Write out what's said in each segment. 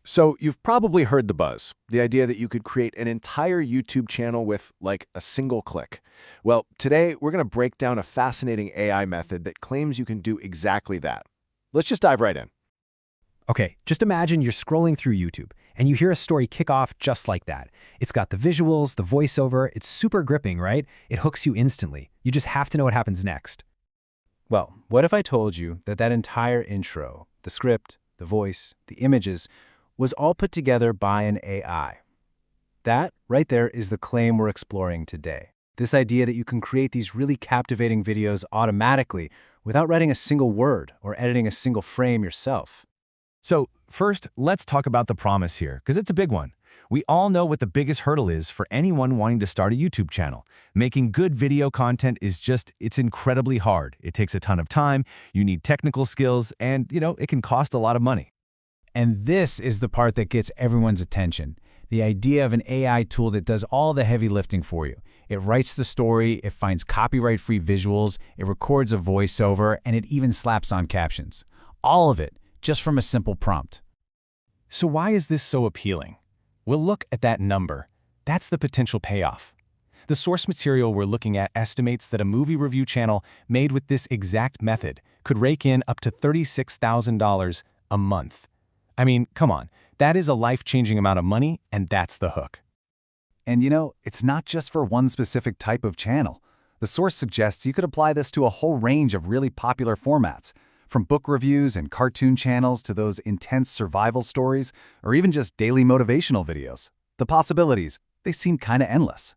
So you've probably heard the buzz, the idea that you could create an entire YouTube channel with, like, a single click. Well, today we're going to break down a fascinating AI method that claims you can do exactly that. Let's just dive right in. Okay, just imagine you're scrolling through YouTube and you hear a story kick off just like that. It's got the visuals, the voiceover, it's super gripping, right? It hooks you instantly. You just have to know what happens next. Well, what if I told you that that entire intro, the script, the voice, the images, was all put together by an AI? That, right there, is the claim we're exploring today. This idea that you can create these really captivating videos automatically without writing a single word or editing a single frame yourself. So first, let's talk about the promise here, because it's a big one. We all know what the biggest hurdle is for anyone wanting to start a YouTube channel. Making good video content is it's incredibly hard. It takes a ton of time, you need technical skills, and, it can cost a lot of money. And this is the part that gets everyone's attention. The idea of an AI tool that does all the heavy lifting for you. It writes the story, it finds copyright-free visuals, it records a voiceover, and it even slaps on captions. All of it just from a simple prompt. So why is this so appealing? We'll look at that number. That's the potential payoff. The source material we're looking at estimates that a movie review channel made with this exact method could rake in up to $36,000 a month. I mean, come on, that is a life-changing amount of money, and that's the hook. And it's not just for one specific type of channel. The source suggests you could apply this to a whole range of really popular formats, from book reviews and cartoon channels to those intense survival stories, or even just daily motivational videos. The possibilities, they seem kind of endless.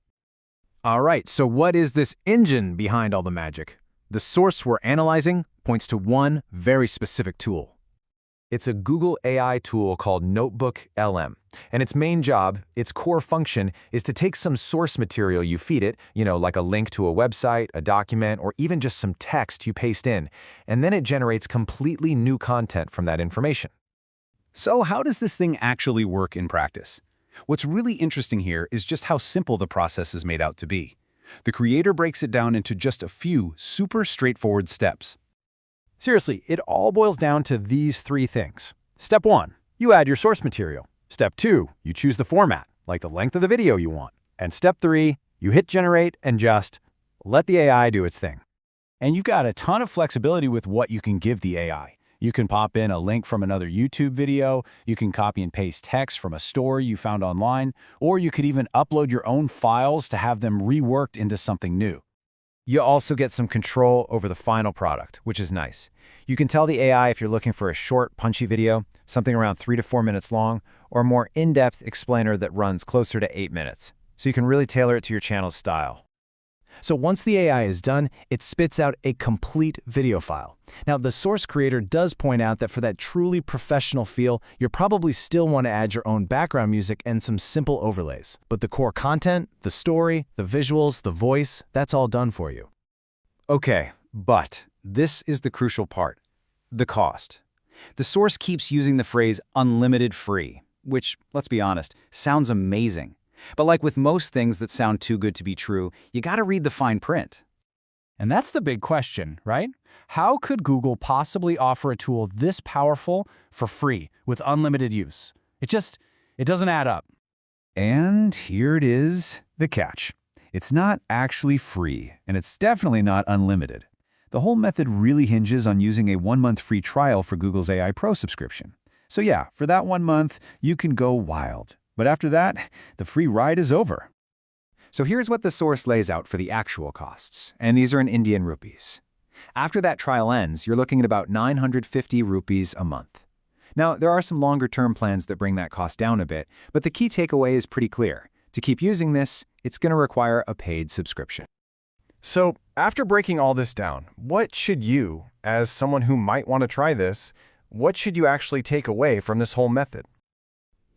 All right, so what is this engine behind all the magic? The source we're analyzing points to one very specific tool. It's a Google AI tool called Notebook LM, and its main job, its core function, is to take some source material you feed it, like a link to a website, a document, or even just some text you paste in, and then it generates completely new content from that information. So how does this thing actually work in practice? What's really interesting here is just how simple the process is made out to be. The creator breaks it down into just a few super straightforward steps. Seriously, it all boils down to these three things. Step 1, you add your source material. Step 2, you choose the format, like the length of the video you want. And step 3, you hit generate and just let the AI do its thing. And you've got a ton of flexibility with what you can give the AI. You can pop in a link from another YouTube video, you can copy and paste text from a story you found online, or you could even upload your own files to have them reworked into something new. You also get some control over the final product, which is nice. You can tell the AI if you're looking for a short, punchy video, something around 3 to 4 minutes long, or a more in-depth explainer that runs closer to 8 minutes. So you can really tailor it to your channel's style. So once the AI is done, it spits out a complete video file. Now, the source creator does point out that for that truly professional feel, you'll probably still want to add your own background music and some simple overlays. But the core content, the story, the visuals, the voice, that's all done for you. Okay, but this is the crucial part, the cost. The source keeps using the phrase unlimited free, which, let's be honest, sounds amazing. But like with most things that sound too good to be true, you gotta read the fine print. And that's the big question, right? How could Google possibly offer a tool this powerful for free with unlimited use? It doesn't add up. And here it is, the catch. It's not actually free, and it's definitely not unlimited. The whole method really hinges on using a 1-month free trial for Google's AI Pro subscription. So yeah, for that 1 month, you can go wild. But after that, the free ride is over. So here's what the source lays out for the actual costs, and these are in Indian rupees. After that trial ends, you're looking at about 950 rupees a month. Now, there are some longer-term plans that bring that cost down a bit, but the key takeaway is pretty clear. To keep using this, it's going to require a paid subscription. So, after breaking all this down, what should you, as someone who might want to try this, what should you actually take away from this whole method?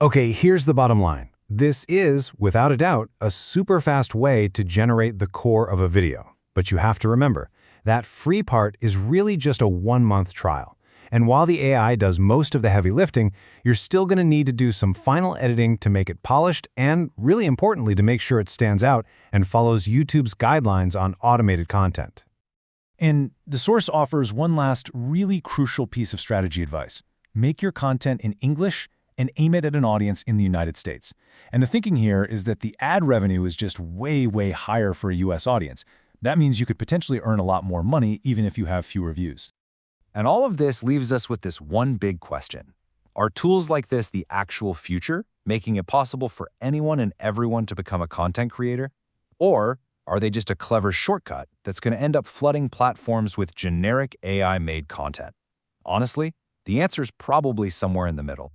Okay, here's the bottom line. This is, without a doubt, a super fast way to generate the core of a video. But you have to remember, that free part is really just a 1-month trial. And while the AI does most of the heavy lifting, you're still going to need to do some final editing to make it polished and, really importantly, to make sure it stands out and follows YouTube's guidelines on automated content. And the source offers one last really crucial piece of strategy advice. Make your content in English and aim it at an audience in the United States. And the thinking here is that the ad revenue is just way, way higher for a US audience. That means you could potentially earn a lot more money even if you have fewer views. And all of this leaves us with this one big question. Are tools like this the actual future, making it possible for anyone and everyone to become a content creator? Or are they just a clever shortcut that's going to end up flooding platforms with generic AI-made content? Honestly, the answer's probably somewhere in the middle.